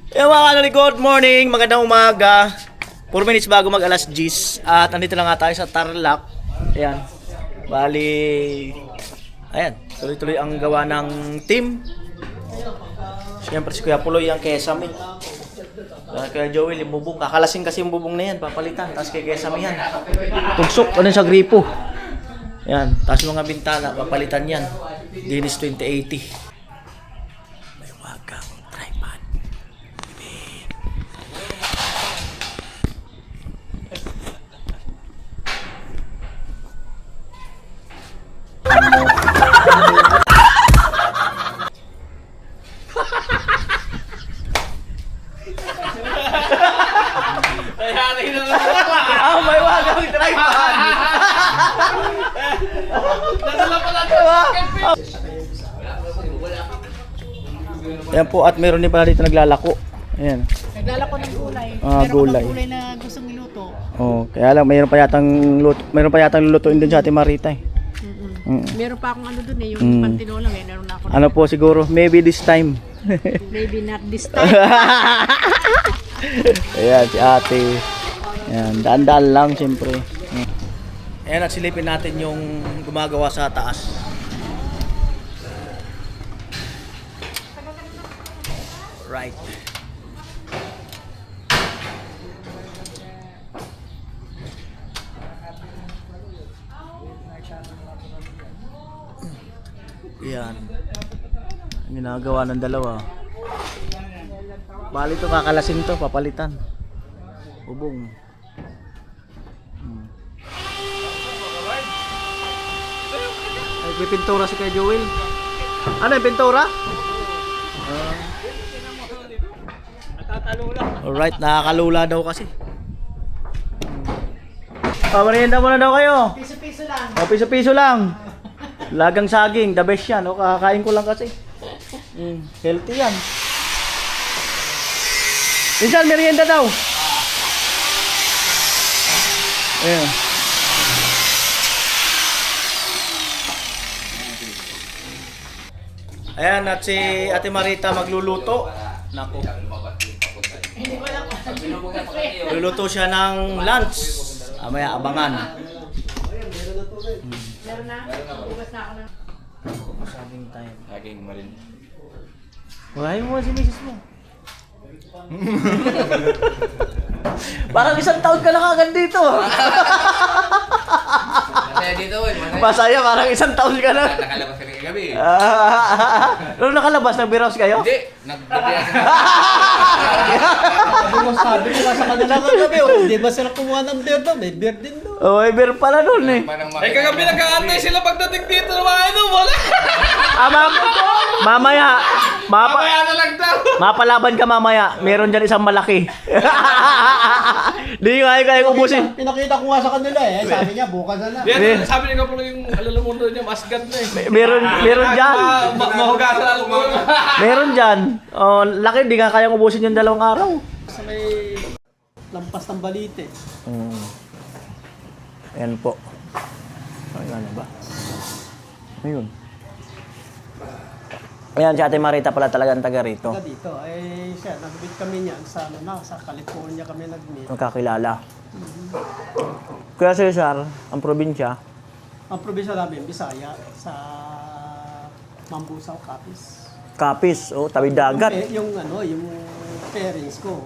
Mga kanali, good morning, magandang umaga. 4 minutes bago mag alas 10. At andito na nga tayo sa Tarlac. Ayan. Bali, ayan, tuloy-tuloy ang gawa ng team. Siyempre si Kuya Puloy ang Kesame. Kaya Joel, yung bubong, kakalasin kasi yung bubong na yan, papalitan. Tapos kay Kesame yan, tugsok, ano sa gripo. Ayan, tapos yung mga bintana, papalitan yan. Dinis 2080. May wagang tripod. May wagang tripod. Nadala pala ito. Ayan po, at meron din pala dito naglalako. Ayan. Naglalako ng gulay. Gulay. Meron gulay na gustong iluto. Oh, kaya lang mayroon pa yatang lulutuin din sa Ate Marita eh. Meron pa akong ano dun eh, yung pantinola. Meron na ako. Ano po siguro, maybe this time. Maybe not this time. Ayan, si Ate. Ayan, daan-daan lang siyempre. Ayan, at silipin natin yung gumagawa sa taas. Right. Ayan. Ang ginagawa ng dalawa. Bali ito, kakalasin to, papalitan. Bubong. Ay, may pintura si kay Joel. Ano yung pintura? Alright, nakakalula daw kasi. Merienda muna daw kayo. Piso-piso lang. O, piso-piso lang. Lagang saging, the best yan. O, kakakain ko lang kasi. Healthy yan. Minsan, merienda daw. Ayan. Ayan, at si Ate Marita magluluto. Naku. Luluto siya ng lunch. Amaya, abangan. Meron na. Ugas na ako na. Sabing time. Laging marin. Wala mo si misis mo. Parang isang taon ka na kagad dito. Masaya dito, Masaya, parang isang taon ka na. Nakalabas ka rin kagabi. Nung nakalabas, nag-biros kayo? Hindi, nagbibiyak. Sabi ko sa kanila kagabi, di ba sila kumuha ng beer doon? May beer din doon. Oo, may beer pala nun eh. Ay, kagabi nag-aantay sila pagdating dito na mga ano, wala. Mamaya, Mamaya na lang daw. mapalaban ka mamaya. Meron dyan isang malaki. Di nga kaya ubusin. Pinakita ko nga sa kanila eh. Sabi niya, bukas na lang. Yan, sabi niya po yung alalamundo niya, masgat na eh. Meron dyan. Mahugasan ang alalamundo. Meron dyan. Oh, laki, di nga kayang ubusin yung 2 araw. Sa may lampas ng balite. Ayan po. Ay, ano ba? Ayun. Ayan, si Ate Marita pala talagang taga rito. Taga dito. Eh siya, nag-meet kami niyan sa, sa California kami nag-meet. Magkakilala. Kuya Cesar, ang probinsya. Ang probinsya namin, Bisaya, sa Mambusaw, Capiz. Capiz, oh, tabi dagat. Yung parents ko.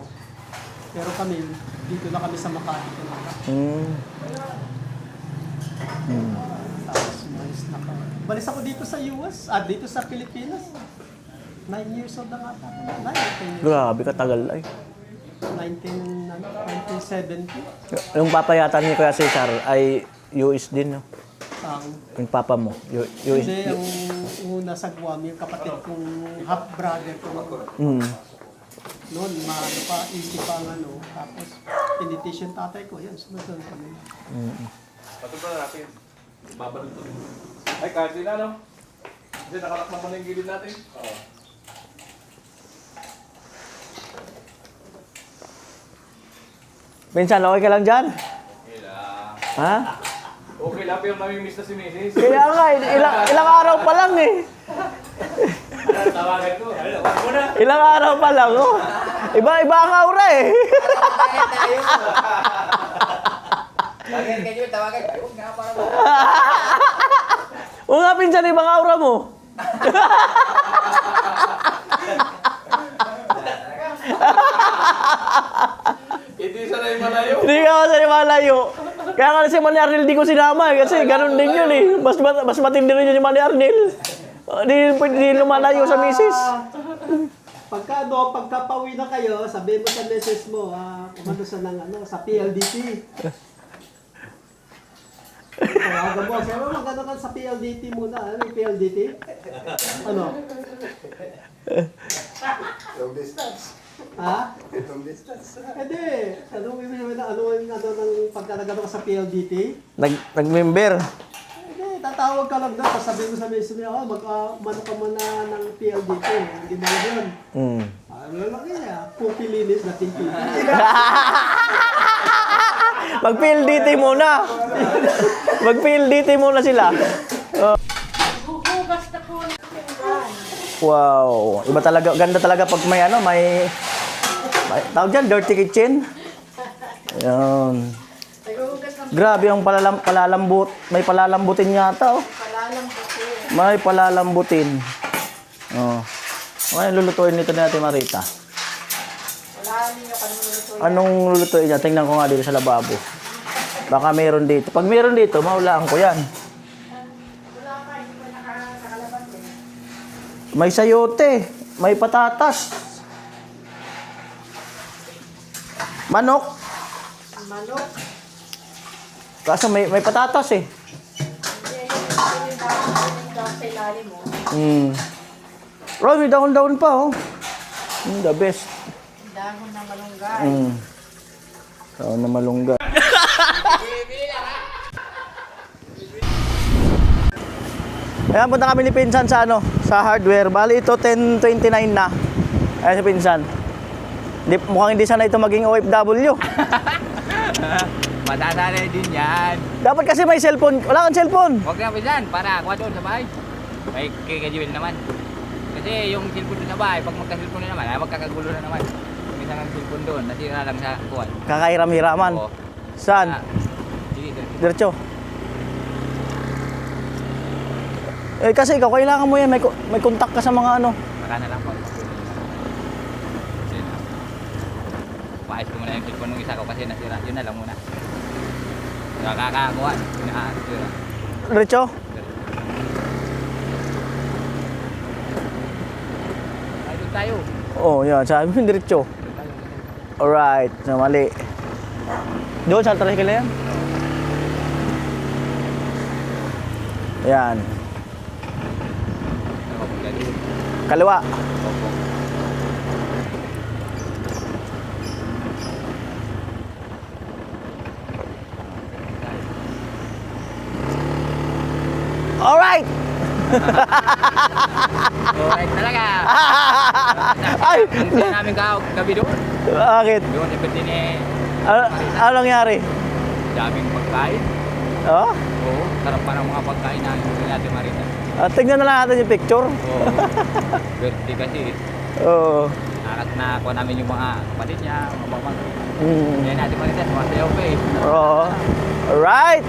Pero kami, dito na kami sa Makati. Tapos balis ako dito sa US, dito sa Pilipinas. 9 years old na nga ako. 9 years. Grabe, katagal ay. 1970. Yung papayatan ni Kuya Cesar ay US din, no? Yung papa mo, US. Hindi, ang una sa Guam, yung kapatid kong half-brother ko. Noon, maano pa, easy pa ang ano. Tapos, pinitition tatay ko, yan, sunod kami. Pati ba natin? Babalot to. Ay, kahit din ano? Kasi nakalak naman yung gilid natin. Oo. Minsan, okay ka lang dyan? Okay lang. Ha? Okay lang, pero namimiss na si Mrs. Kaya nga, ilang araw pa lang eh. Tawagan ko. Ano, wag mo na. Ilang araw pa lang, oh. Iba-iba ang aura eh. Tawagan kayo, tawagan. Ay, huwag nga para mo. O nga, pinsan, ibang aura mo. Hindi sa na malayo. Hindi ka kasi malayo. Kaya nga si Manny Arnel di ko sinama eh, kasi ganun din yun eh. Mas matindi rin yun si Manny Arnel. Di lumalayo sa misis. Pagkapawi na kayo, sabihin mo sa message mo, kumando sa sa PLDT. Tawagan mo, sabi mo, maganda ka sa PLDT muna. Ano yung PLDT? Ano? Long distance. Ha? Long distance. Hindi. Ano ng pagka nagano ka sa PLDT? Nag-member. Hindi, tatawag ka lang doon. Sabihin mo sa message mo, mano ka muna ng PLDT. Hindi ba yun? Ano lang niya? Pupilinis na tingpili. Mag-PLDT muna. Mag-PLDT muna sila. Hugas na po ng pinggan. Wow. Iba talaga, ganda talaga pag may may tawag dyan, dirty kitchen. Ayan. Naghuhugas ng Grabe ang palalambot. May palalambutin yata oh. palalang po. May palalambutin. Oh. Ano lulutuin nito ni Ate Marita? Wala ninyo kung lulutuin. Anong lulutuin niya? Tingnan ko nga dito sa lababo. Baka meron dito. Pag meron dito, maulaan ko yan. Wala ka, hindi ko nakalabas eh. May sayote. May patatas. Manok. Manok. Kaso may patatas eh. Hindi, yung dahon sa ilalim mo. Roy, may dahon-dahon pa oh. The best. Dahon ng malunggay. Dahon na malunggay. Ayan, punta kami ni Pinsan sa sa hardware. Bali ito 10:29 na. Ayan si Pinsan. Mukhang hindi sana ito maging OFW. Matasanay din yan. Dapat kasi may cellphone. Wala kang cellphone. Huwag na yan, para kuha doon sa bahay. May kikajuil naman. Kasi yung cellphone doon sa bahay, pag magka-cellphone na naman, magkakagulo na naman. Minsan ang cellphone doon, nasira lang sa kuwan. Kakairam-hiraman. Oo. Saan? Sige, Diretso. Eh kasi ikaw, kailangan mo yan. May contact ka sa mga Baka na lang pag paayos ko muna yung cellphone nung isa ko kasi nasira. Yun na lang muna. Nakakakuha. Nasira. Diretso? Ay, doon tayo. Oo, yan. Sabi mo diretso. Doon tayo. Alright. So, mali. Doon, sa tricycle na yan? Yan. Opo, doon. Kaliwa. Opo. Alright! Alright talaga. Ay! Hindi namin gabi doon. Bakit? Doon, ipin eh. Ano nangyari? Daming pagkain. Oh? Oo, sarap pa ng mga pagkain na hindi natin marita. Tignan na lang natin yung picture. Oo. Birthday kasi. Oo. Nakakuha namin yung mga kapatid niya, mga pamangkin. Mm. Hindi natin marita, sumasayaw pa eh. Oo. Alright!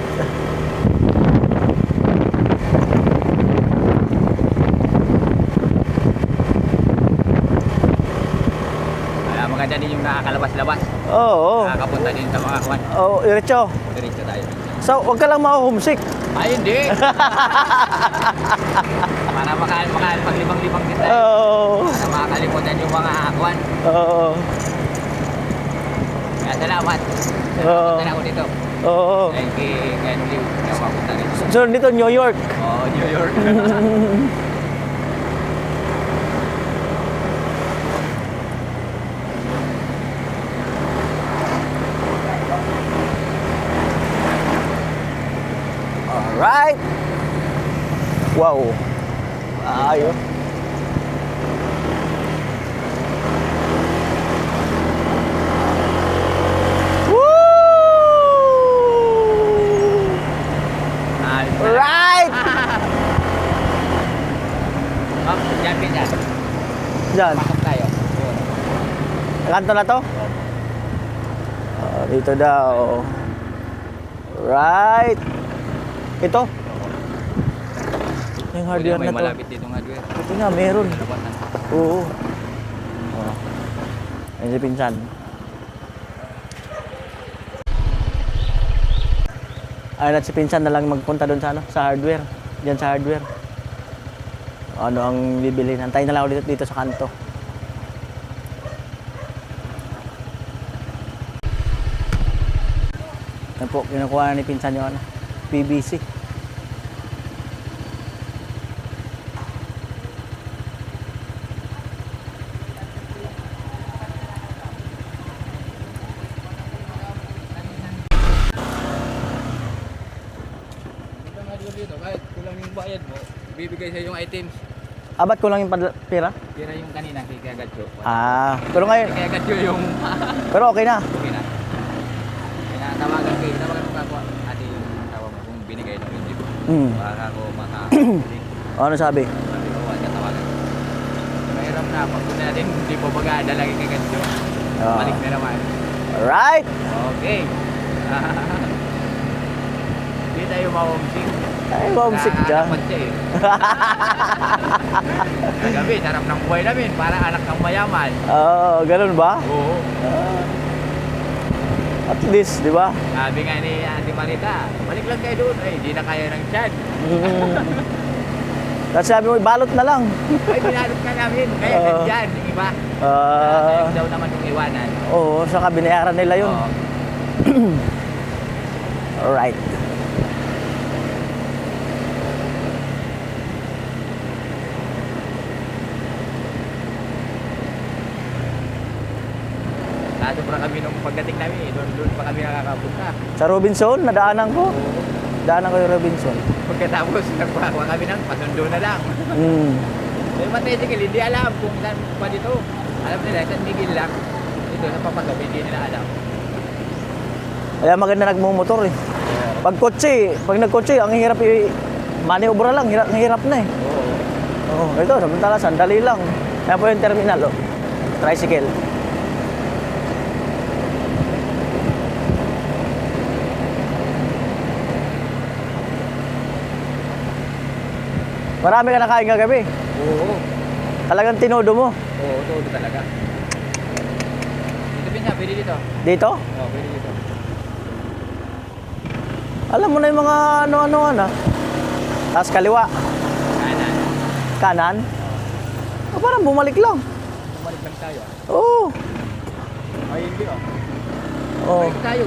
Maganda din yung nakakalabas-labas. Oo. Nakakapunta din sa mga kwan. Oo, diretso. Diretso tayo. So, huwag ka lang ma-homesick. Ay, hindi! Para maglibang-libang din tayo. Oo. Para makakalimutan yung mga kwan. Oo. Kaya salamat. Oo. Punta na ako dito. Oo. Thank you, Kenley. Kaya mapunta rin. So, dito, New York. Oh, New York. Alright. Wow. Ayos. Woo! Alright. Ma'am, dyan. Diyan. Pasok tayo. Yun. Kanto na to? Dito daw. Right. Ito. Yung hardware May na to. malapit ditong hardware. Ito nga, meron. Labasan. Oo. Ayun si Pinsan. Ayun at si Pinsan na lang magpunta doon sa ano, sa hardware. Diyan sa hardware. Ano ang bibili? Antayin na lang ako dito sa kanto. Yan po, kinukuha na ni Pinsan yung ano, PVC. Itong hardware dito, kahit kulang yung bayad mo, bibigay sa yung items. Abat ko lang yung pera? Tira yung kanina kay Kaya Gatcho. Pero ngayon, Kaya Gatcho yung pero okay na. okay na. Tawagan mo ako ate yung tawa mo kung binigay ng hindi ko. Para ako Ano sabi? sabi ko, wag ka tawagan. Mahirap na, pag punta natin, hindi po bagada lagi kay Gatcho. Balik na naman. Alright! Okay. Hindi tayo ma-homesick. Ay, homesick dyan. Nakakatapat siya eh. Kagabi, sarap ng buhay namin. Para anak ng mayaman. Ganun ba? Oo. At least, di ba? Sabi nga ni Ate Marita, balik lang kayo doon. Ay, hindi na kaya ng tiyan. Tapos sabi mo, balot na lang. Ay, binalot ka namin. Kaya nandyan, yung iba. Sayang daw naman yung iwanan. Oo, saka binayaran nila yun. Oo. Alright. Sobra kami nung pagdating namin, doon pa kami nakakapunta. Sa Robinson, nadaanan ko. Daanan ko yung Robinson. Pagkatapos, nagpakuha kami ng pasundo na lang. Yung matricycle, hindi alam kung saan pa dito. Alam nila, San Miguel lang. Dito sa Papagaw, hindi nila alam. Kaya maganda nagmumotor eh. Pag nagkotse, ang hirap maniobra lang, ang hirap na eh. Oo. Ito, samantala, sandali lang. Kaya po yung terminal, tricycle. Marami ka nakain kagabi. Oo. Talagang tinodo mo. Oo, todo talaga. Dito Pinya, pwede dito. Dito? Oo, pwede dito. Alam mo na yung mga ano-ano. Tapos kaliwa. Kanan. Kanan. Parang bumalik lang. Bumalik lang tayo. Oo. Ay, hindi oh. Oo. Balik tayo.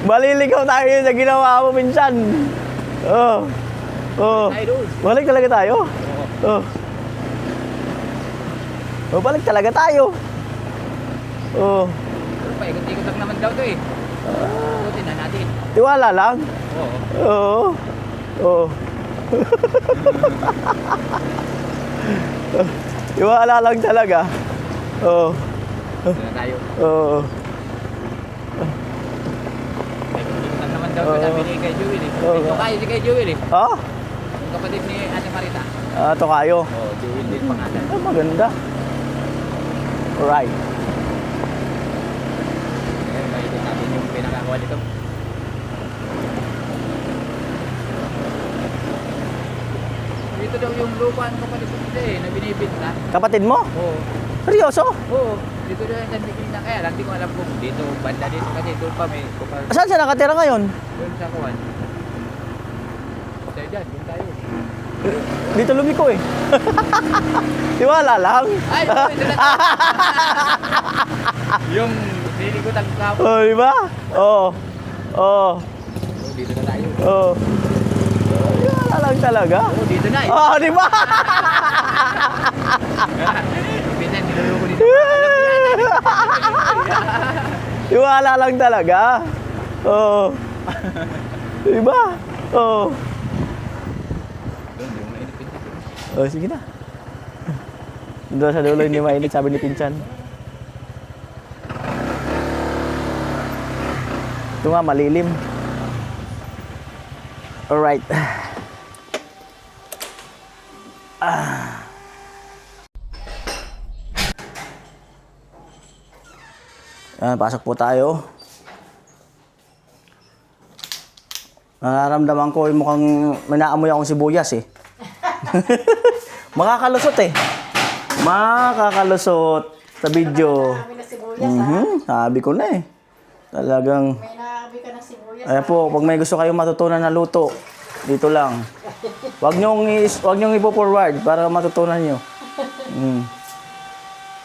Maliligaw tayo sa ginawa mo minsan. Oo. Oo. Tayo doon. Balik talaga tayo. Oo. Oh, balik talaga tayo. Oo. Pero paikot-ikot lang naman daw to eh. Ikutin na natin. Tiwala lang. Oo. Oo. Oo. Tiwala lang talaga. Oo. Dito na tayo. Oo. Paikot-ikot lang naman daw to. Oo. Sabi ni kay Jewel eh. Oo. Ito kayo si kay Jewel eh. Ah? Yung kapatid ni Ate Marita. Ito kayo. Oo, Jewel din pangalan. Maganda. Alright. Ngayon, maikot natin yung pinakakuha dito. Dito daw yung lupa ng kapatid ko nila eh, na binibinta. Kapatid mo? Oo. Seryoso? Oo. Dito daw yung San na kaya lang, di ko alam kung dito, banda dito kasi doon pa may kupal. Saan siya nakatira ngayon? Doon sa kuwan. Tayo dyan, doon tayo. Dito lumiko eh. Tiwala lang. Ay, dito na tayo. Yung nilikutan ko kapon. Oh, di ba? Oo. Oo. Oo, dito na tayo. Oo. Tiwala lang talaga. Oo, dito na eh. Oo, di ba? Pinsan, niluloko dito. Alam mo yan. Tiwala lang talaga. Oo. Di ba? Oo. Doon, yung mainit pinsan. Oh, sige na. Doon sa dulo hindi mainit, sabi ni Pinchan. Ito nga, malilim. Alright. Pasok po tayo. Nararamdaman ko yung mukhang may naamoy akong sibuyas eh. Makakalusot eh. Makakalusot sa video. Marami na sibuyas Sabi ko na eh. Talagang... May naabi ka ng sibuyas. Ayan po, pag may gusto kayong matutunan na luto, dito lang. Huwag niyong ipo-forward para matutunan niyo.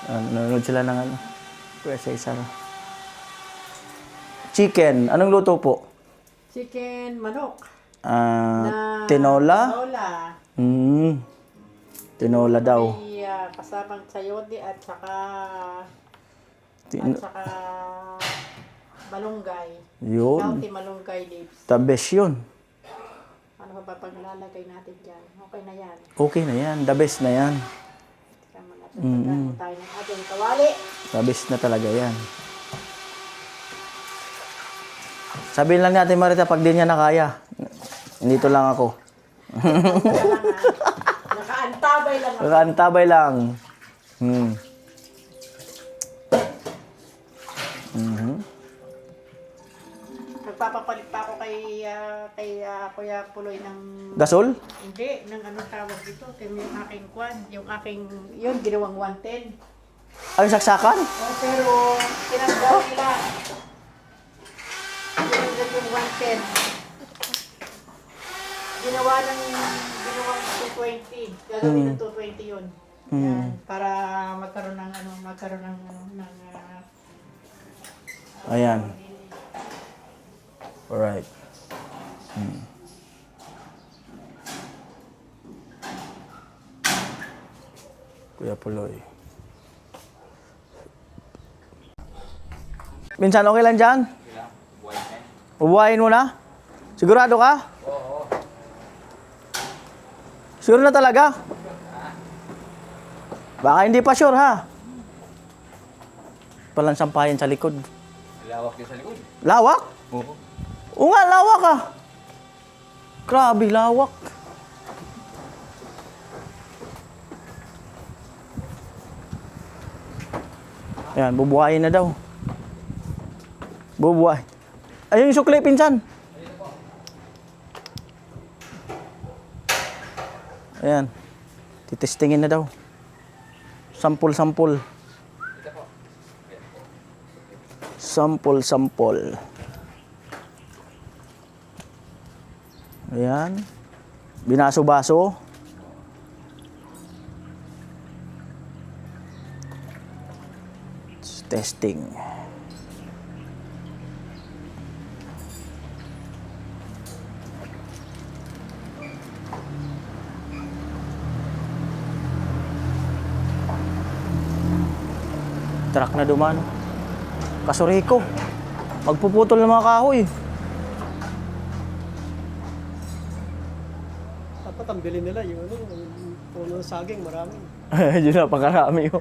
Nanonood sila ng ano. Pwede isa na. Chicken. Anong luto po? Chicken manok. Tinola? Tinola. Tinola daw. May kasamang sayote at saka malunggay. Yun. County malunggay leaves. The best yun. Ano ba paglalagay natin dyan? Okay na yan. Okay na yan. The best na yan. Tama natin. Pagkano tayo ng ating kawali. The best na talaga yan. Sabihin lang natin, Marita, pag di niya na kaya, dito lang ako. Nakaantabay lang ako. Nakaantabay lang. Nagpapapalit pa ako kay Kuya Puloy ng... Gasol? Hindi, ng anong tawag dito. Yung aking kwan. Yung ginawang 110. Ay, saksakan? Oh, pero tinanggal nila. Tinanggal yung 110. Ginawang 220. Gagawin ng 220 yun. Yan, para magkaroon ng Ayan. Alright. Kuya Puloy. Minsan okay lang dyan? Ubuhayin mo na? Sigurado ka? Oo. Sure na talaga? Baka hindi pa sure ha? Palang sampayan sa likod. Lawak yung sa likod. Lawak? Oo. Oo nga, lawak ah. Grabe, lawak. Ayan, bubuhayin na daw. Bubuhay. Ayun yung sukli, pinsan. Ayan. Titestingin na daw. Sampol-sampol. Sampol-sampol. Ayan. Binaso-baso. Testing. Truck na dumano. Kasuriko. Magpuputol ng mga kahoy. Dapat ang bili nila yung puno ng saging, marami. Yun na, pakarami yun.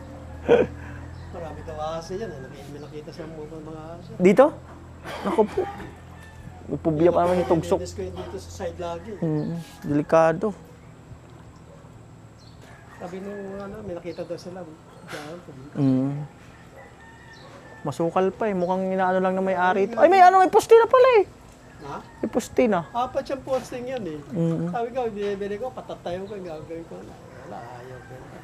Marami daw ahas yan. May nakita sa mga ahas. Dito? Naku po. May pubya pa naman yung tugsok. Nilinis ko yun dito sa side lagi. Delikado. Sabi nung may nakita daw sila. Masukal pa eh. Mukhang inaano lang na may-ari ito. Ay, may poste na pala eh. Ha? May poste na. Apat siyang posting yan eh. Sabi ko, binibili ko, patatayo ko, gagawin ko. Wala, ayaw benta.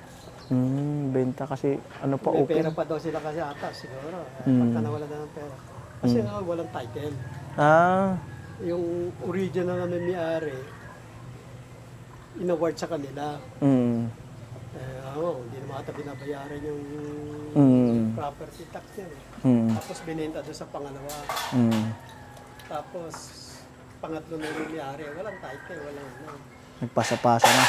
Benta kasi ano pa May open. pera pa daw sila kasi ata, siguro. Pagka nawala na ng pera. Kasi walang title. Ah, Yung original na may-ari, in-award sa kanila. Hindi naman ata binabayaran yung property tax niya. Tapos binenta doon sa pangalawa. Tapos pangatlo na yung may-ari, walang title, walang ano. nagpasa-pasa na.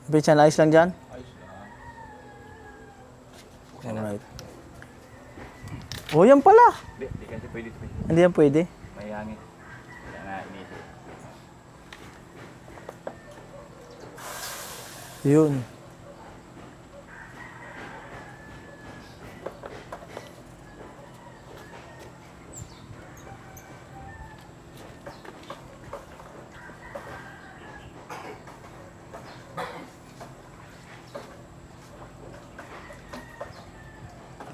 Pinsan, ayos lang dyan? Alright. Oh, yan pala. Hindi kasi pwede ito. Hindi yan pwede. May hangin. Kaya nga inisip. Yun.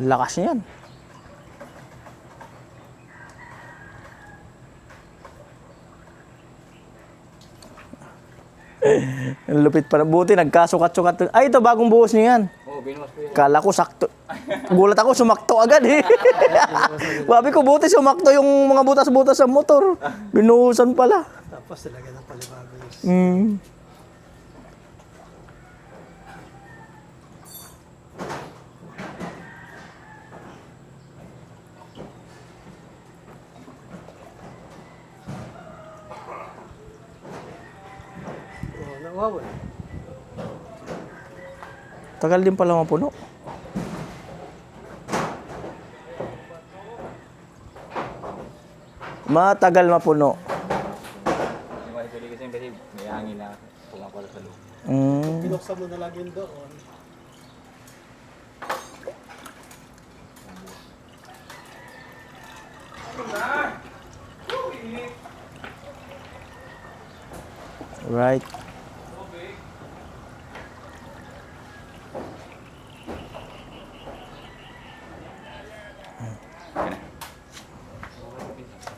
Lakas niyan. Ang lupit pa. Buti, nagkasukat-sukat. Ay, ito, bagong buhos niya yan. Oo, binuwas ko yan. Kala ko sakto. Gulat ako, sumakto agad eh. Sabi ko, buti sumakto yung mga butas-butas sa motor. Binuhusan pala. Tapos talaga ng palibagos. Mm. Oh, nawawala. Tagal din pala mapuno. Matagal mapuno. Hindi mo pwede kasi may hangin na pumapalo sa loob. Mm. Binuksan mo na lang yun doon. Right.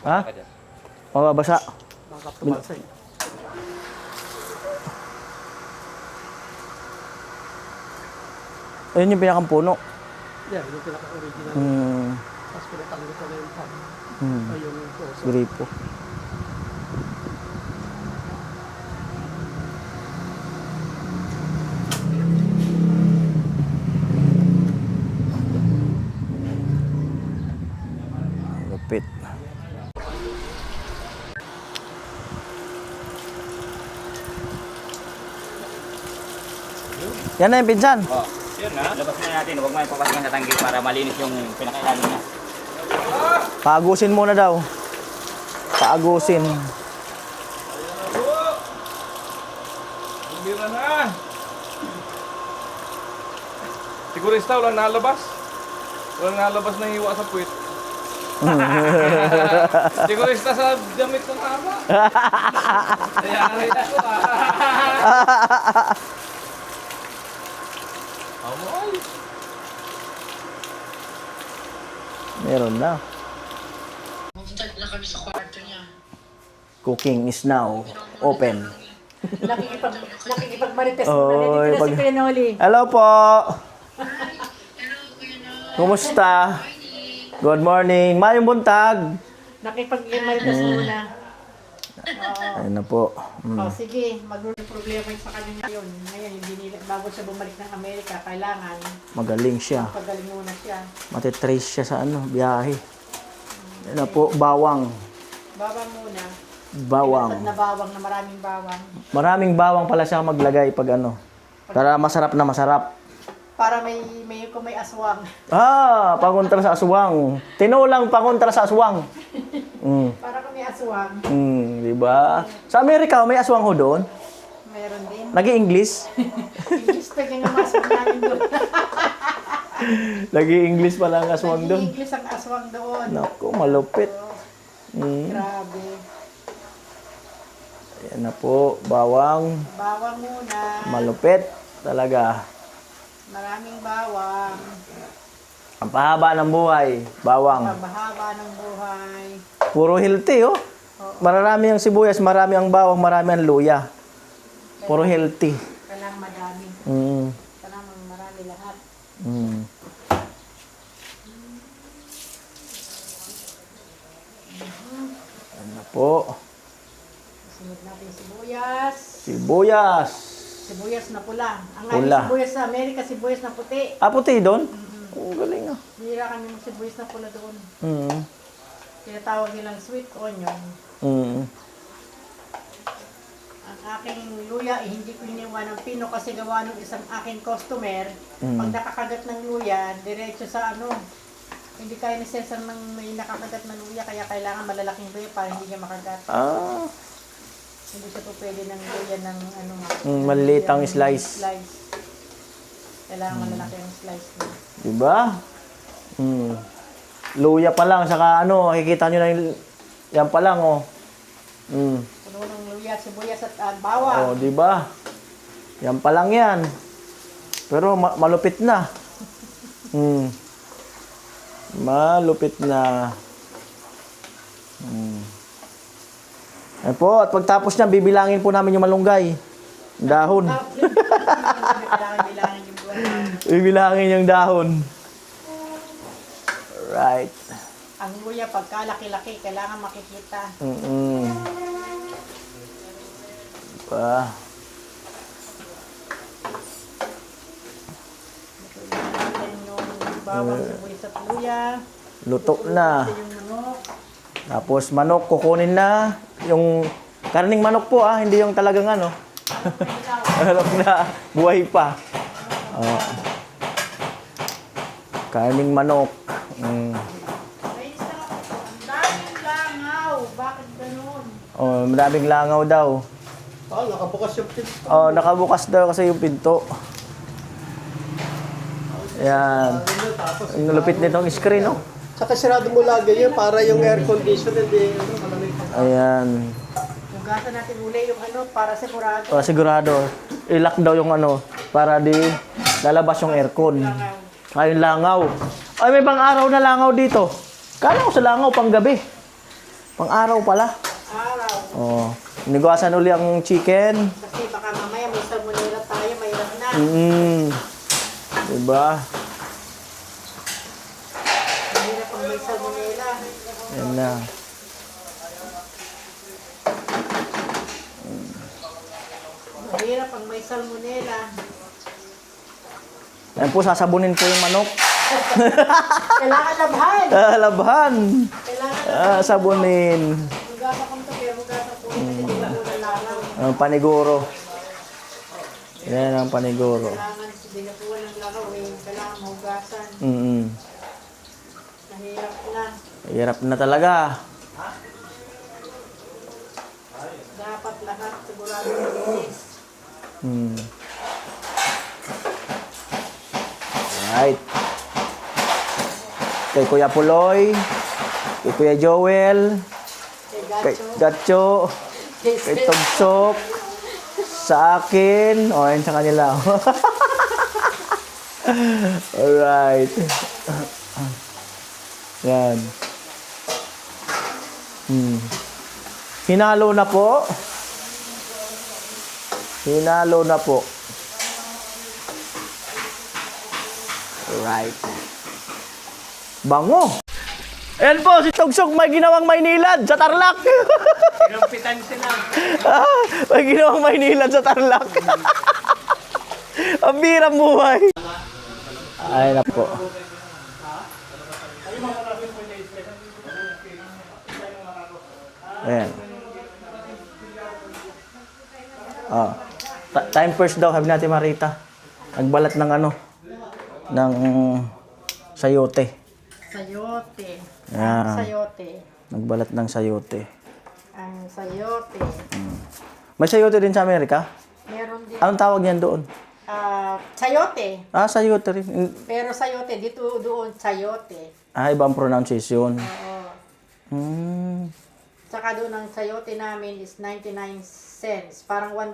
Ha? Mababasa. Baka tumalsay. Ayun yung pinakang puno. Yeah, yung pinaka-original. Hmm. Tapos pinatanggal ko na yung pad. Hmm. Ay, yung puso. Gripo. Lupit. Yan na yung pinsan. Oh, yun na. Labas na natin. Huwag mo ipapasok sa tanggi para malinis yung pinakailalim niya. Paagusin muna daw. Paagusin. Bira na. Sigurista, walang nalabas. Walang nalabas na hiwa sa puwit. Sigurista sa damit ng tama. Kaya nakita ko Amoy. Meron na. Pumunta na kami sa kwarto niya. Cooking is now open. Nakikipag-marites Oy, muna. Nandito na si pag- Pinoli. Hello po. Kumusta? Good morning. Mayong buntag. Nakipag-marites muna. Ayun na po. Oh, sige, problema sa kanya yun. Ngayon, hindi nila, bago siya bumalik ng Amerika, kailangan Magaling siya. pagaling muna siya. Matitrace siya sa ano, biyahe. Ayun na po, bawang. Bawang muna. Bawang. Na bawang, na maraming bawang. Maraming bawang pala siya maglagay pag ano. Para masarap na masarap. Para kung may aswang. Ah, pangontra sa aswang. Tinulang pangontra sa aswang. Para kung may aswang, Di ba? Sa Amerika, may aswang ho doon. meron din. Nag-i-English. English pa yung mga aswang namin doon. Nag-i-English pala ang aswang doon. English ang aswang doon. Naku, malupit. Grabe. Ayan na po, bawang. Bawang muna. Malupit talaga. Maraming bawang. Ang pahaba ng buhay, bawang. Pabahaba ng buhay. Puro healthy, oh. Marami ang sibuyas, marami ang bawang, marami ang luya. Puro healthy. Kailangan madami. Kailangan marami lahat. Ano po? Sunod natin sibuyas. Sibuyas. Sibuyas na pula. Ang Pula. sibuyas sa Amerika, sibuyas na puti. Ah, puti doon? Oo, galing ah. Hira kami ng sibuyas na pula doon. Mm. Tinatawag nilang sweet onion. Mm. Ang aking luya, hindi ko hiniwa ng pino kasi gawa ng isang aking customer. Pag nakakagat ng luya, diretso sa ano, hindi kaya ni Cesar ng may nakakagat na luya, kaya kailangan malalaking luya para hindi niya makagat. Ah, Hindi siya po pwede ng luya ng ano nga. maliliit ang slice. Kailangan malalaki ang slice niya. Diba? Luya pa lang, saka ano, makikita nyo na yung, yan pa lang, oh. Puno ng luya, sibuyas at bawang. Oh, diba? Yan pa lang yan. Pero malupit na. Malupit na. Ayan po, at pagtapos niya, bibilangin po namin yung malunggay. Dahon. Bilangin yung buwan. Bibilangin yung dahon. Right. Ang luya, pagka laki-laki, kailangan makikita. Pa. Natin yung bawang sibuyas at luya. Luto na. Ito yung manok. Tapos manok, kukunin na. Yung karning manok po hindi yung talagang ano. Manok na buhay pa. Karning manok. Ay, ang daming langaw. Bakit ganun? Madaming langaw daw. Nakabukas yung pinto. Nakabukas daw kasi yung pinto. Ayan. Tapos, Ang lupit nitong screen, no? saka sarado mo lagi yun para yung air condition hindi malamig pa. Ayan. Hugasan natin uli yung para sigurado. Sigurado. I-lock daw yung para di lalabas yung aircon. Ay, yung langaw. Ay, may pang-araw na langaw dito. Kala ko sa langaw, pang gabi. Pang-araw pala. Araw. Niguasan uli ang chicken. Kasi baka mamaya may salmonella tayo, mahirap na. Diba? Mahirap pang may salmonella. Yan na. Mahirap pang may salmonella. Yan po, sasabunin po yung manok. Kailangan labhan. Labhan. Kailangan Sabunin. hugasan kong tabi, hugasan ko kasi hindi ko na langaw. Ang paniguro. Yan ang paniguro. Kailangan dinapuan ng langaw kailangan mahugasan. Mahirap na. Hirap na talaga. Dapat lahat sigurado malinis. Right. Kay Kuya Puloy, kay Kuya Joel, kay Gatcho, kay Togsok, sa akin, ayun sa kanila. Alright. Yan. Hinalo na po. Hinalo na po. Right. Bango. Ayan po, si Togsok may ginawang Maynilad sa Tarlac. Pinampitan sila. May ginawang Maynilad sa Tarlac. Ang birang buhay. Ay na po. Ayan. Time first daw, sabi natin Marita. Nagbalat ng ng sayote. Sayote. Yan. Sayote. Nagbalat ng sayote. Ang sayote. May sayote din sa Amerika? Meron din. Anong tawag niyan doon? Sayote. Sayote rin. Pero sayote, dito doon sayote. Ibang pronunciation. Oo. Tsaka doon ang sayote namin is 99 cents. Parang $1.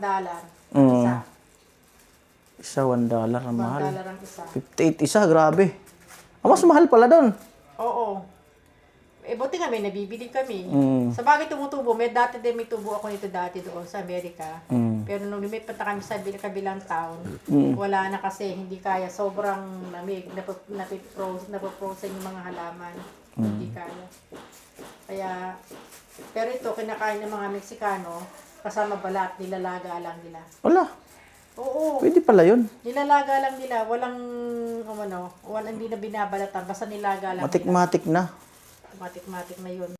Isa. Isa $1 ang mahal. $1 ang isa. 58 isa, grabe. Mas mahal pala doon. Oo. Buti nga may nabibili kami. Sa bagay tumutubo, may tubo ako nito dati doon sa Amerika. Pero nung lumipat na kami sa kabilang town, wala na kasi, hindi kaya. Sobrang lamig, napopro-frozen yung mga halaman. Hindi kaya. Kaya, pero ito, kinakain ng mga Meksikano, kasama balat, nilalaga lang nila. Wala. Oo. Pwede pala yun. Nilalaga lang nila, walang hindi na binabalatan, basta nilaga lang nila. Matik-matik na. Matik-matik na yun.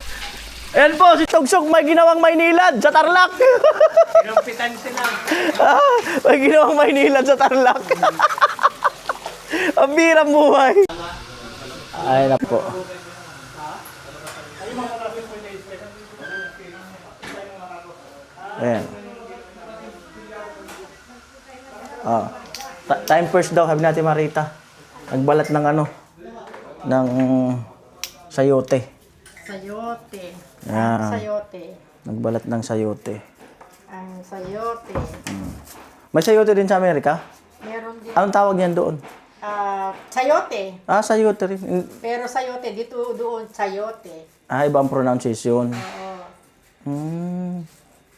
Ayan po, si Togsok may ginawang Maynilad sa Tarlac. Pinampitan sila. May ginawang Maynilad sa Tarlac. Ang birang buhay. Ay na po. Ayan. Time first daw, sabi natin Marita. Nagbalat ng ng sayote. Sayote. Yan. Sayote. Nagbalat ng sayote. Ang sayote. May sayote din sa Amerika? Meron din. Anong tawag niyan doon? sayote. Sayote rin. Pero sayote, dito doon sayote. Ibang pronunciation. Oo. Hmm.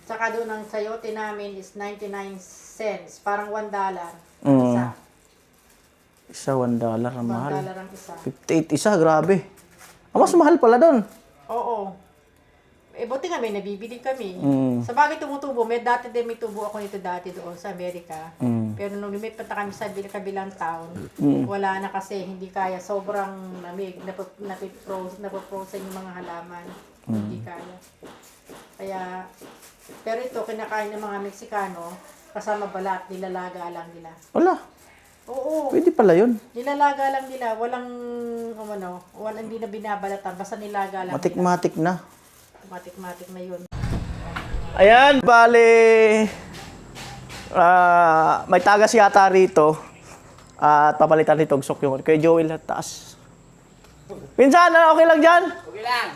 Saka doon ang sayote namin is 99 cents. Parang $1. Mm. Isa. Isa $1 ang mahal. $1 ang isa. 58 isa, grabe. Mas mahal pala doon. Oo. Buti nga may nabibili kami. Mm. Sa bagay tumutubo, may tubo ako nito dati doon sa Amerika. Mm. Pero nung lumipat na kami sa kabilang town, wala na kasi, hindi kaya. Sobrang lamig, napopro-frozen yung mga halaman. Hindi kaya. Kaya, pero ito, kinakain ng mga Meksikano, kasama balat, nilalaga lang nila. Wala. Oo, Pwede pala yun. nilalaga lang nila. Walang, hindi na binabalatan, basta nilaga lang nila. Matik-matik na. Matik-matik na yun. Ayan, bale, may tagas yata rito. At papalitan ni Togsok yung kay Joel at taas. Pinsan, okay lang dyan? Okay lang.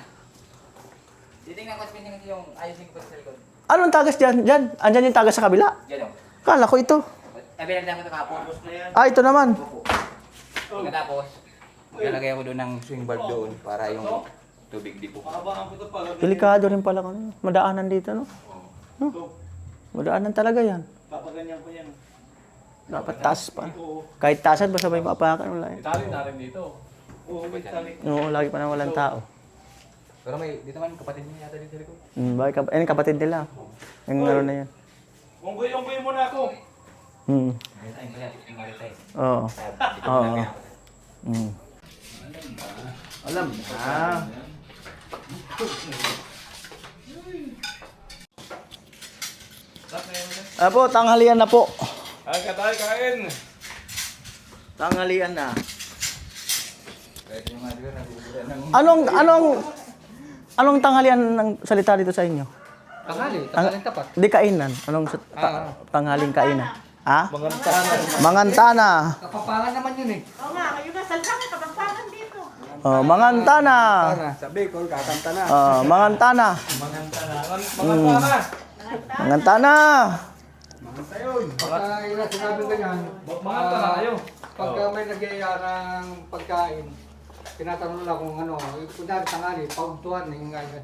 Titingnan ko yung ayusin ko sa likod. Anong tagas dyan? Dyan? Andyan yung tagas sa kabila? Diyan o. Kala ko ito. Nabilang ko ito kapon. Ito naman. Pagkatapos, maglalagay ako doon ng swing valve doon para yung tubig di po. Delikado rin pala kami. Madaanan dito, no? Madaanan talaga yan. Papaganyan ko yan. Dapat taas pa. Kahit taasan, basta may papakan. Wala eh. Itali na rin dito. Oo, may itali. Oo, lagi pa na walang tao. Pero may, dito man kapatid niya yata dito sa likod. Bakit kapatid nila. Yung ano na yan. Unggoy muna ako. Maritay pala, yung maritay. Oo. Oo. Alam na. Po, tanghalian na po. Ay, katay, kain. Tanghalian na. Kahit yung mga dito, nagugulan ng... Anong tanghalian ng salita dito sa inyo? Tangaling tapat. Di kainan. Tanghaling kainan? Mangantana. Kapapangan naman yun eh. Oo nga, kayo nga, salsa nga, kapagpagan dito. Mangantana. Sa Bicol, kakanta na. Mangantana. Mangantana. Pagka sinabi ko yan, Mangantana kayo. pagka may nagyaya ng pagkain, tinatanong lang kung ano, kunwari tangali, paugtuhan, yung ganyan.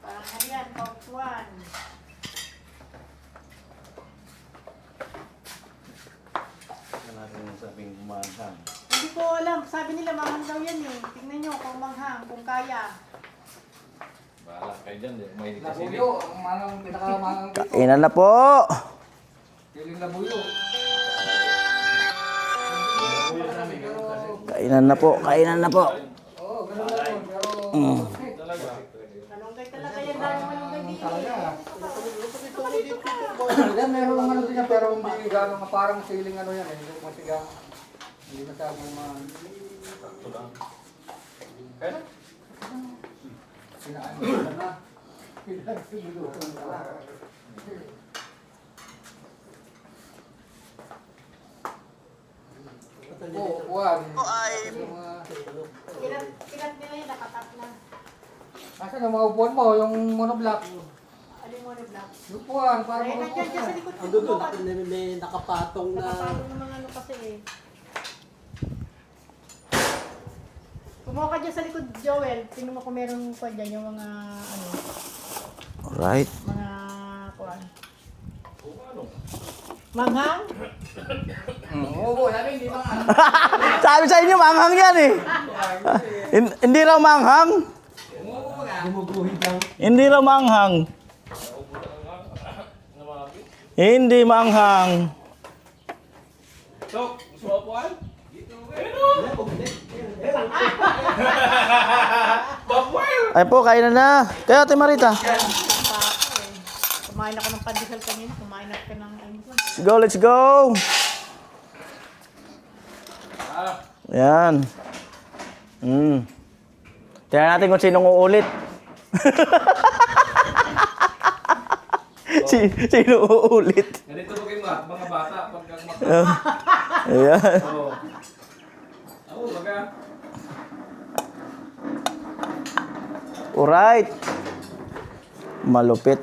Parang halian, pautuan. Hindi ko alam, sabi nila manghang daw yan eh. Tingnan nyo kung manghang, kung kaya. Bahala kayo dyan, may hindi kasi. Labuyo, ang manang pinakamangang dito. Kainan na po. Piling labuyo. Kainan na po. Kainan na po. Oo, ganun lang yun, pero... Malunggay talaga yan, dahil malunggay dito. Yan, meron lang ano din yan, pero hindi gano'n parang siling ano yan, hindi masigang. Hindi masyadong Kaya? Sinaan mo na. Pinagsimulutan na. Oo, buwan. Kinat nila yun, nakatap na. Asan ang mga upuan mo, yung monoblock? Alin mo ni Black? Yung upuan, parang Ayun, mga nandiyan dyan sa likod. Ando doon, may nakapatong na... Nakapagod ng mga ano kasi eh. Kumuha ka dyan sa likod, Joel. Tingnan mo kung meron pa dyan yung mga ano, Alright. mga kuan. Manghang? Oo, sabi hindi mga... Sabi sa inyo, manghang yan eh. Hindi raw manghang. Hindi raw manghang. Hindi manghang. So, gusto mo upuan? Ay po, kainan na. Kaya, Ate Marita. Kumain ako ng pandesal kanina. Kumain ako ng ano. Let's go, let's go. Ayan. Tingnan natin kung sinong uulit. Sino uulit? Ganito ba kayo mga bata pagka Ayan. Oo. Oo, baga. Alright. Malupit.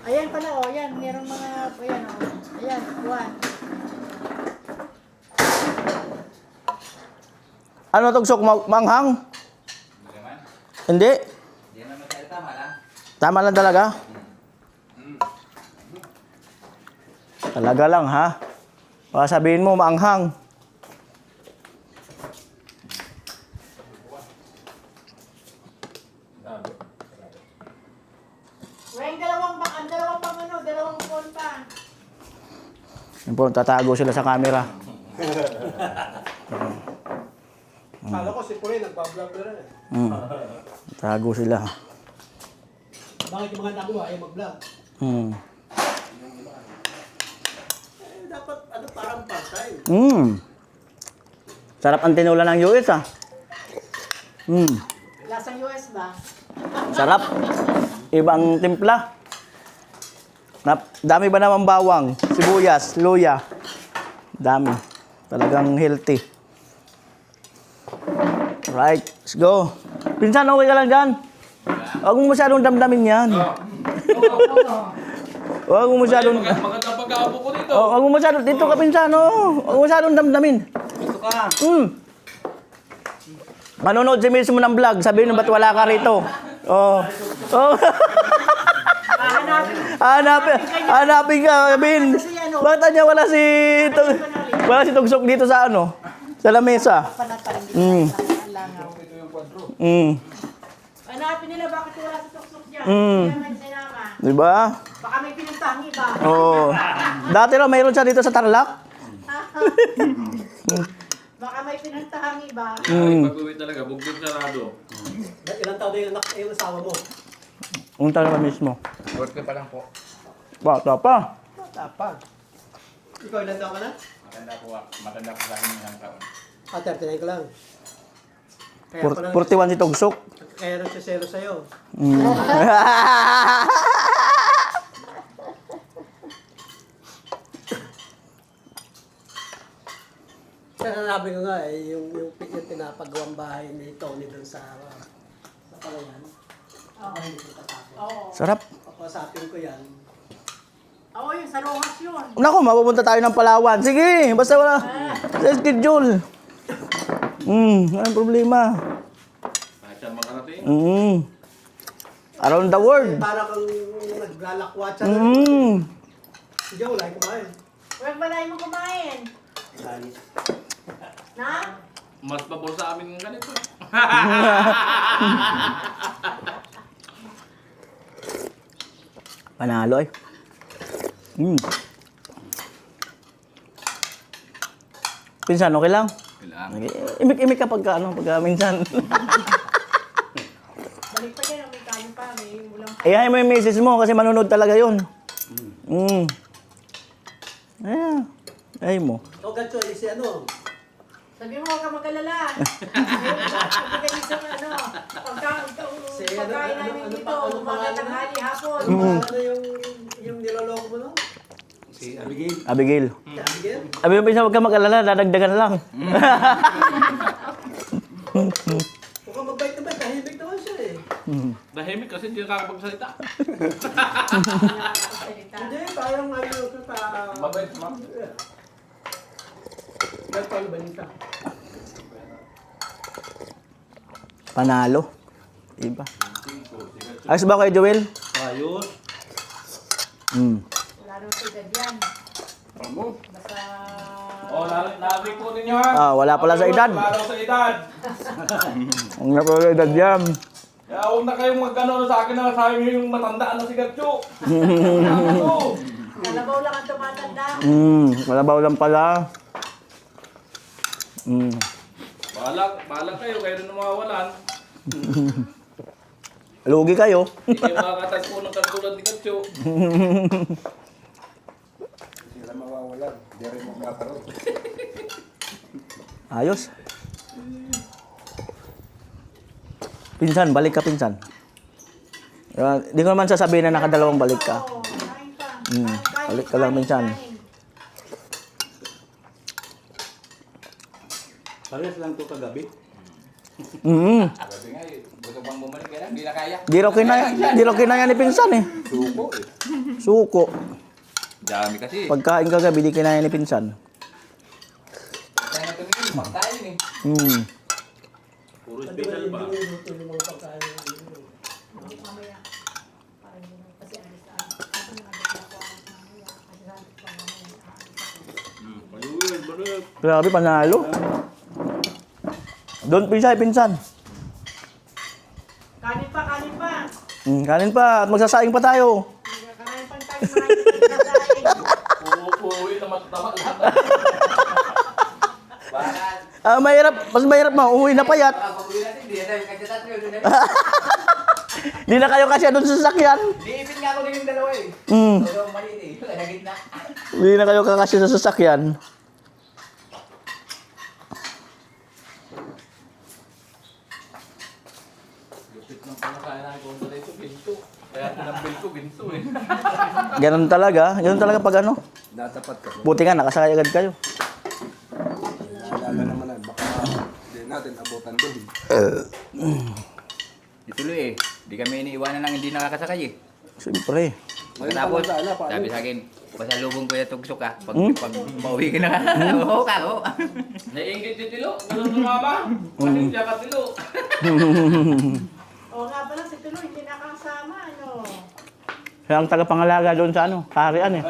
Ayan pala oh, ayan. Merong mga, ayan oh. Ayan, kuan. Ano tugsok? Manghang? Hindi naman. Hindi. Hindi naman masyado tama lang. Tama lang talaga. Talaga lang ha. Baka sabihin mo maanghang. Weng, dalawang phone pa. Yun po, tatago sila sa camera. Kala ko si Puri nagpa-vlog na rin eh. Tago sila. Bakit yung mga anak mo ayaw mag-vlog? Dapat ano parang part-time. Sarap ang tinula ng US ah. Lasang US ba? Sarap. Ibang timpla. Dami ba naman bawang, sibuyas, luya. Dami. Talagang healthy. Right, let's go. Pinsan, okay ka lang dyan? Huwag mo masyadong damdamin yan. Huwag mo masyadong... Magandang pagkaapo ko dito. Oh, huwag mo masyadong... Dito ka, pinsan, oh. Huwag mo masyadong damdamin. Gusto ka. Manonood si mismo ng vlog, sabihin mo, ba't wala ka rito? Oh. Oh. Hanapin ka, sabihin. Bakit niya wala si... Wala si Tugsok dito sa ano? Sa lamesa. Panat pa rin dito. Langaw. Hanapin nila bakit wala sa tuksok dyan. Kaya nga sinama. Diba? Baka may pinuntahan iba. Oo. Dati raw mayroon siya dito sa Tarlac. Baka may pinuntahan iba. Ay, pag-uwi talaga, bugdod sarado. Ilang taon na yung asawa mo? Unta naman mismo. Work pa lang po. Bata pa. Bata pa. Ikaw ilang taon ka na? Matanda po sa akin ng isang taon. 39 ka lang. Kaya pa 41 si Tugsok. kaya nagsiselo sa'yo. Kaya sabi ko nga yung pinapagawang bahay ni Tony doon sa Palawan. Ako hindi ko tatapos. Oo. Sarap. Papasapin ko yan. Oo, yung sa Rojas yun. Naku, mapupunta tayo ng Palawan. Sige, basta wala. Sa schedule. Anong problema? Kahit siya makarating. Around the world. Para kang naglalakwatsa na. Hindi ako like kumain. Huwag malay mo kumain. Na? Mas pabor sa amin ng ganito. Panalo eh. Pinsan, okay lang? Kailangan. Imik-imik ka pagka minsan. Balik pa yan, may kanin pa, may ulam pa. Ayahin mo yung misis mo kasi manunod talaga yun. Ayahin mo. O gancho, si ano? Sabi mo, huwag ka mag-alala. Pagkain sa pagkain namin dito, umaga, tanghali, hapon. Ano yung niloloko mo no? Abigail. Si Abigail? Sabi mo, pinsan, huwag ka mag-alala, dadagdagan lang. Huwag ka magbait naman, tahimik naman siya eh. Dahimik kasi hindi nakakapagsalita. Hindi, parang ano ka Mabait, ma'am. ganito ano ba nito? Panalo. Diba? Ayos ba kayo, Joel? Ayos. Wala rin sa edad yan. Basta... Oh, narinig po ninyo ha. Wala pala sa edad. Wala daw sa edad. Ang napagedad yan. Kaya huwag na kayong magkano sa akin na sabi niyo yung matandaan na si Gatcho. Ano? Kalabaw lang ang tumatanda. Malabaw lang pala. Bahala kayo, kayo rin mawawalan. Lugi kayo. Hindi kayo makakatagpo ng katulad ni Gatcho. Sila mawawalan. Hindi rin magkakaroon. Ayos. Pinsan, balik ka pinsan. Di ko naman sasabihin na nakadalawang balik ka. Oo, kain ka. Balik ka lang minsan. Parehas lang to kagabi. Sabi nga, gusto bang bumalik kaya hindi na kaya. Di raw kinaya ni pinsan eh. Suko eh. Suko. Dami kasi. Pagkain kagabi, di kinaya ni pinsan. Kaya tumingin, pagkain eh. Puro special ba? Luto yung mga pagkain. Mamaya. Parang yun. Kasi alis na alis. Kasi nag-agad ako alis mamaya. Kasi sabi ko mamaya. Ayun, banat. Grabe, panalo. Doon, pinsan. Kanin pa, kanin pa. Kanin pa at magsasaing pa tayo. Kanin pa tayo mga Uuwi na matama lahat. Mas mahirap uuwi na payat. Pag-uwi natin, hindi na tayo kagdatat yun. Di na kayo kasi doon sa sasakyan. Diipin nga ako din yung dalawa eh. Mm. Pero maliit eh. Sa gitna. Di na kayo kakasya sa sasakyan. Lupit ng pangkain namin kung dala ito, ginto. Kaya tinambil ko, ginto eh. Ganun talaga pag ano. Natapat ka. Buti nga, nakasakay agad kayo. Lalo naman ay baka hindi natin abutan doon. Ituloy eh. Di kami iniiwanan ng hindi nakakasakay eh. Siyempre. Pagkatapos, sabi sa akin, pasalubong ko yung tugsok ah. Pag pauwi ka na. Oo ka, oo. Naiingit yung tilo. Ganun tumama. Kasi siya ka tilo. Oo nga pala, si Tulo, hindi nakasama, ano. Siya ang tagapangalaga doon sa ano, kaharian eh.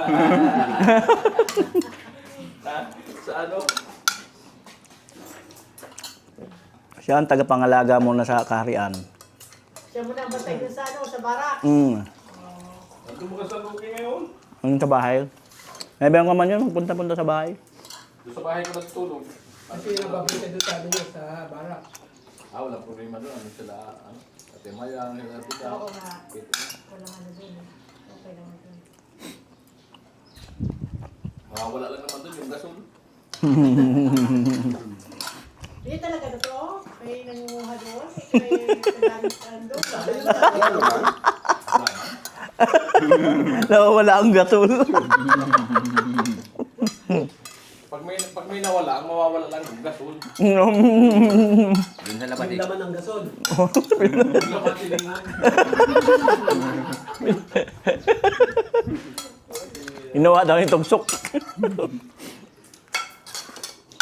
Sa ano? Siya ang tagapangalaga muna sa kaharian. Siya muna ang batay dun sa, ano, sa barak. Nandun mo ka sa luki ngayon. Ano sa bahay? May bayang ka man yun, magpunta-punta sa bahay. Doon sa bahay ko natutulog. Kasi nababalik doon sabi niya sa barak. Walang problema doon. Ano sila, ano? Ate Maya, nila tita. Oo nga. Walang ano dun. Okay lang dun. Wala lang naman doon yung gasol. Hindi talaga totoo. May nangunguha doon. May tagamit doon. Ano man? Nawawala ang gatol. Pag may nawala, ang mawawala lang yung gasol. Doon sa labas eh. Laman ng gasol. Laman silingon. Inawa daw yung tugsok.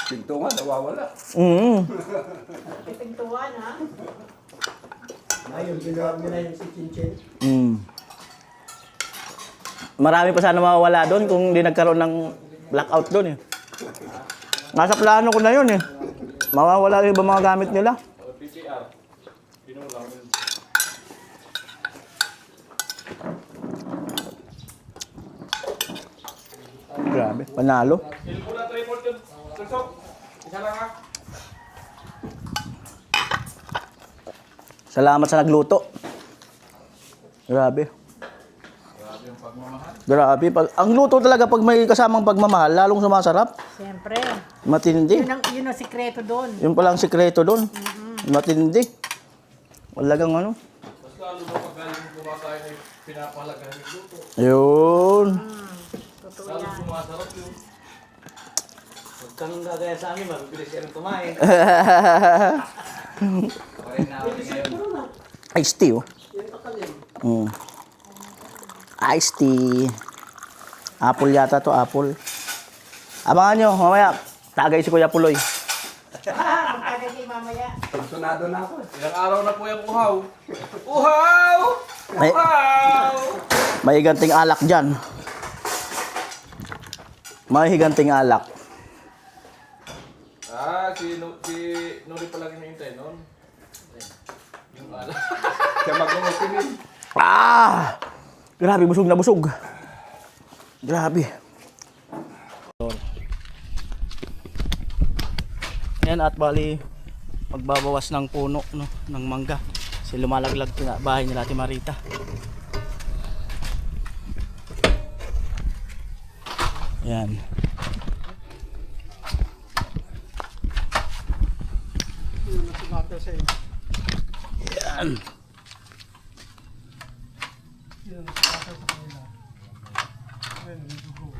Pinto nga, nawawala. Pipintuan, ha? Ayun, ginawa nila yung si Chinchin. Marami pa sana mawawala doon kung hindi nagkaroon ng blackout doon eh. Nasa plano ko na yun eh. Mawawala yung ibang mga gamit nila. PPR. Pinulang yun. Grabe, panalo. Hill mo na 3-4 yun. Tugsok. Isa lang ha. Salamat sa nagluto. Grabe. Grabe yung pagmamahal. Grabe. Ang luto talaga pag may kasamang pagmamahal, lalong sumasarap. Siyempre. Matindi. Yun ang sikreto doon. Yun pala ang sikreto doon. Matindi. Walagang ano. Mas lalo na pag galing mo kumakain ay pinapahalagan yung luto. Yun. Totoo Lalo yan. sumasarap yun. Huwag kang gagaya sa amin, mabibilis ka rin kumain. Ako rin na ako ngayon. Iced tea, oh. Iced tea. Apple yata to, apple. Abangan nyo, mamaya. Tagay si Kuya Puloy. Magkagay kay mamaya. Personado na ako. Ilang araw na po yung uhaw. Uhaw! May, Uhaw! may higanting alak dyan. May higanting alak. Si Nuri pala hinihintay noon. Yung ala. Siya mag-opening. Ah! Grabe, busog na busog. Grabe. Yan at bali magbabawas ng puno no, ng mangga. Kasi lumalaglag na bahay nila Ate Marita. Yan. Yun, nasibato sa iyo. Yan. Yun, nasibato sa kanila. Ayun, nagdugo.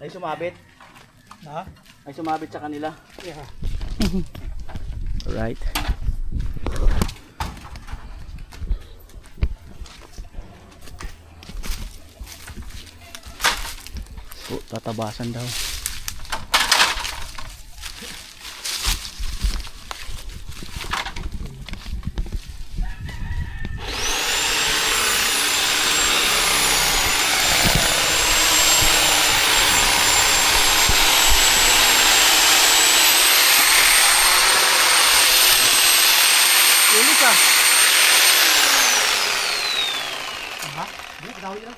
Ay sumabit. Ha? Ay sumabit sa kanila. Yeah. Alright. Tatabasan daw. ka. Aha, di, dawi lang.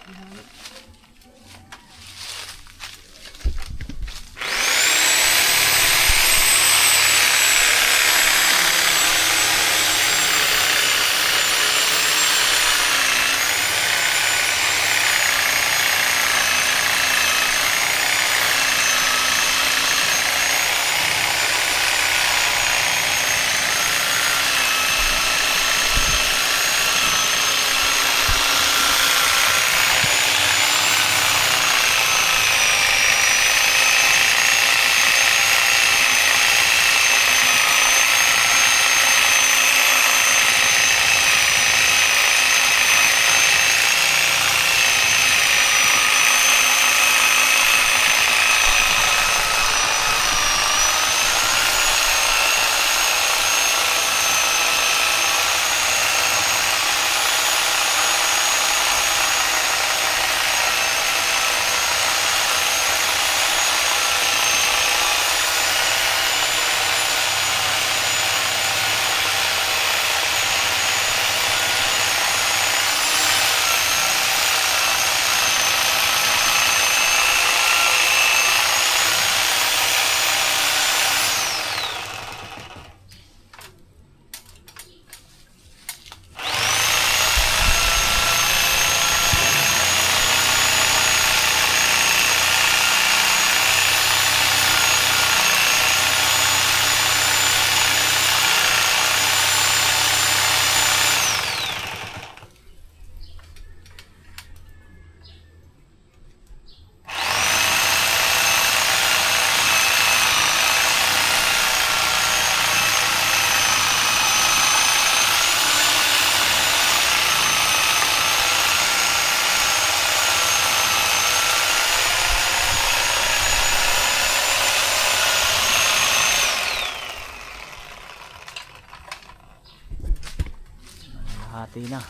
Hati na.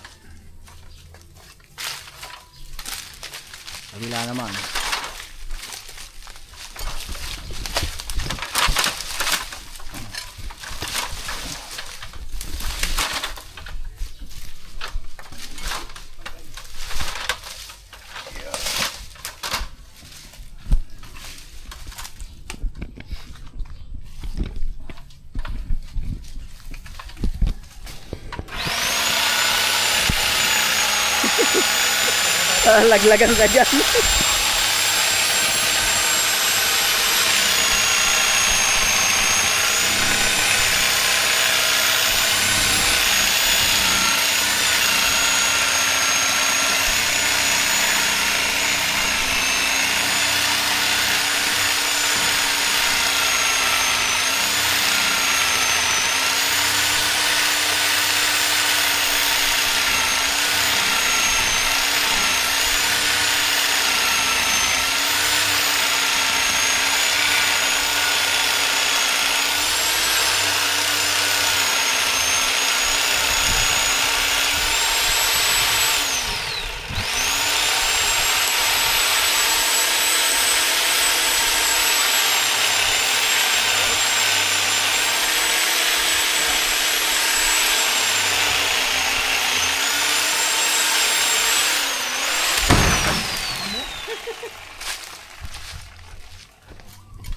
Kabila naman. Laglagan ka dyan.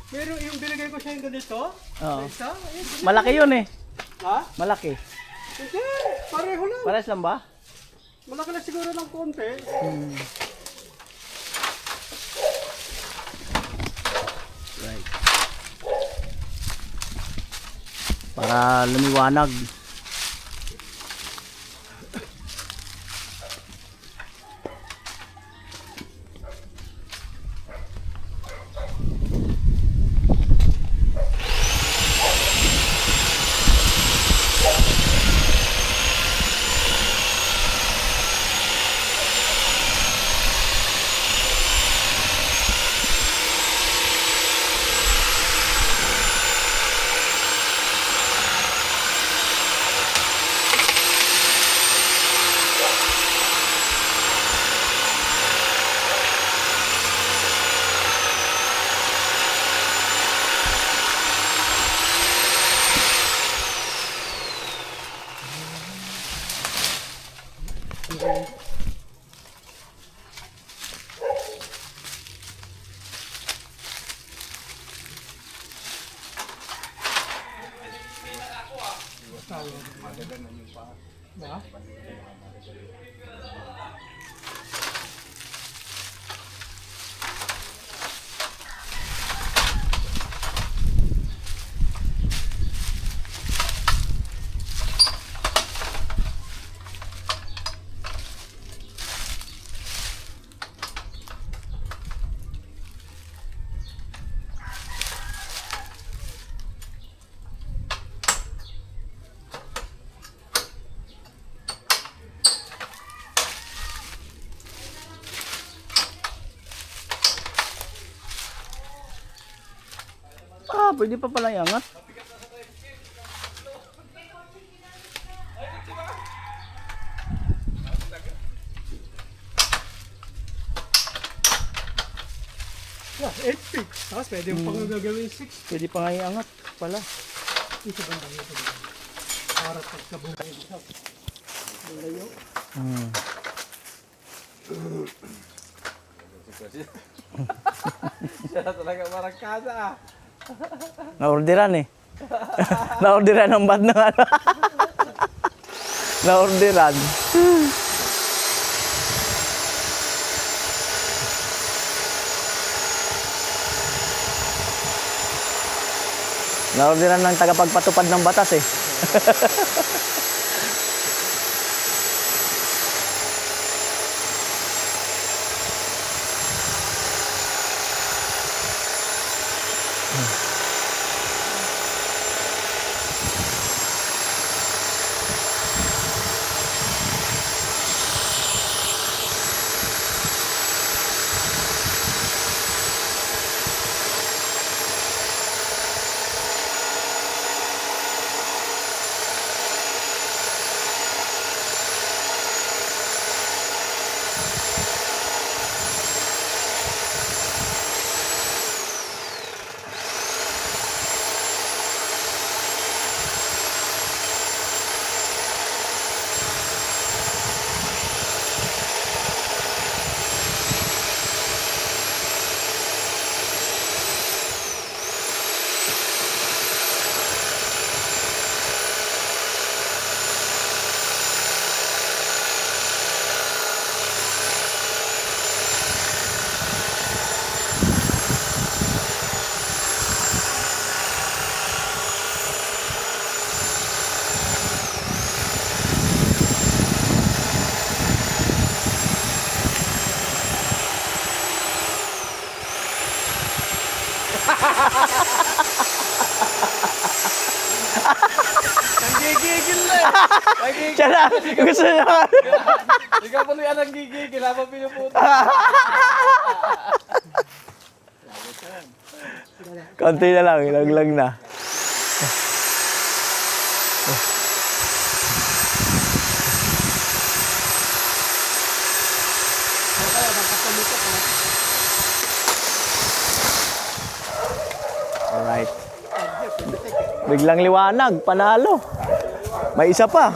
Pero yung binigay ko siya yung ganito, Oo. isa, Malaki yun eh. ha? Malaki. Hindi, pareho lang. Pares lang ba? Malaki lang siguro ng konti. Right. Para lumiwanag. Ba? Ah, pwede pa pala iangat. Yeah, 8 feet. Tapos pwede yung pang gagawin 6. Pwede pa nga iangat pala. Ito ba ba ito? Para pagkabuhay ito. Malayo. Siya na talaga marangkada ah. Na-orderan eh. Na-orderan ang bad ng ano. Na-orderan. Na-orderan ng tagapagpatupad ng batas eh. Nanggigigil na eh. Nanggigigil. Siya na, gusto niya. Ikaw pa rin ang nanggigigil habang pinuputo. Konti na lang, ilaglag na. Alright. Biglang liwanag, panalo. May isa pa.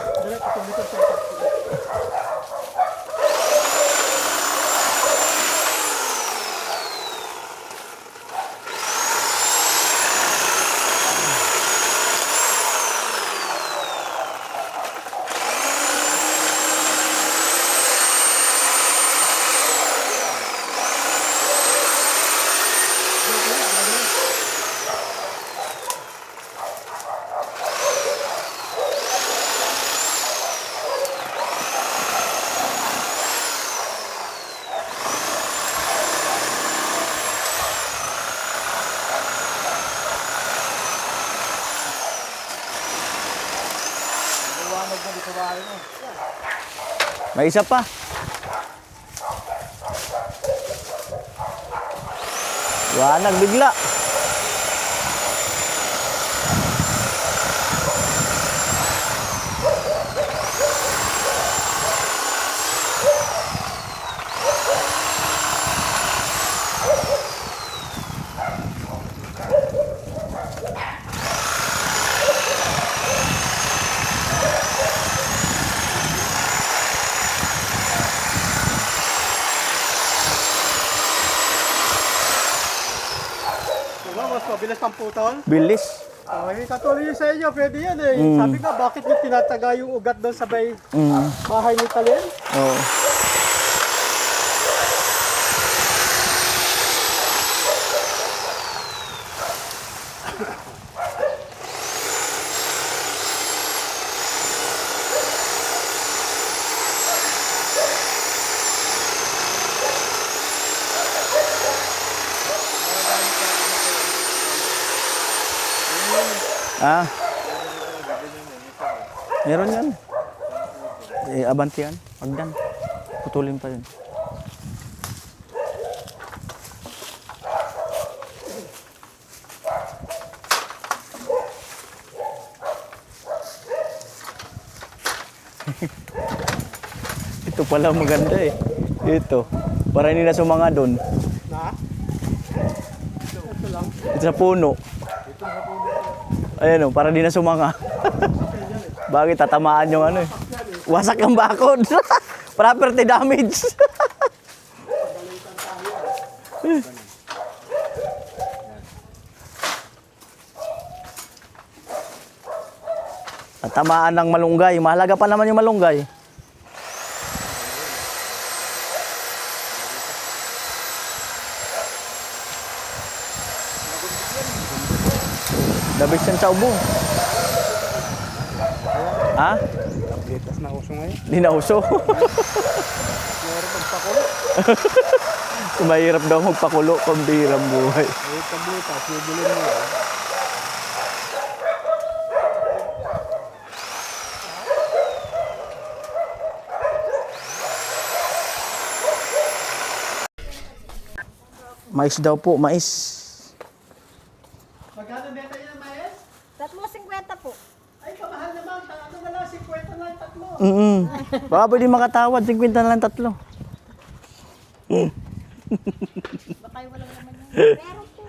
May isa pa. Liwanag bigla. Diba, mas mabilis pang putol? Bilis. Okay, katuloy yun sa inyo, pwede yan eh. Sabi nga, bakit yung tinataga yung ugat doon sa may bahay ni Talin? Oo. Ah. Meron yan. Abanti yan. Pagdan. Putulin pa yun. Ito pala maganda eh. Ito. Para hindi na sumanga doon. Na? Ito sa puno. Ayan o, para di na sumanga. Bakit tatamaan yung ano eh. Wasak ang bakod. Property damage. Tatamaan ng malunggay. Mahalaga pa naman yung malunggay. Dabis yan sa ubo. Ha? Tabletas na uso ngayon. Di na uso. Mahirap daw magpakulo kung bihirang buhay. Tabletas, bibili mo. Mais daw po, mais. Magkano benta niya ng mais? 3.50 po. Ay, kamahal naman. Ano na lang, 50 na yung tatlo. Baka pwede makatawad, 50 na lang tatlo. Baka walang naman yun. Pero po.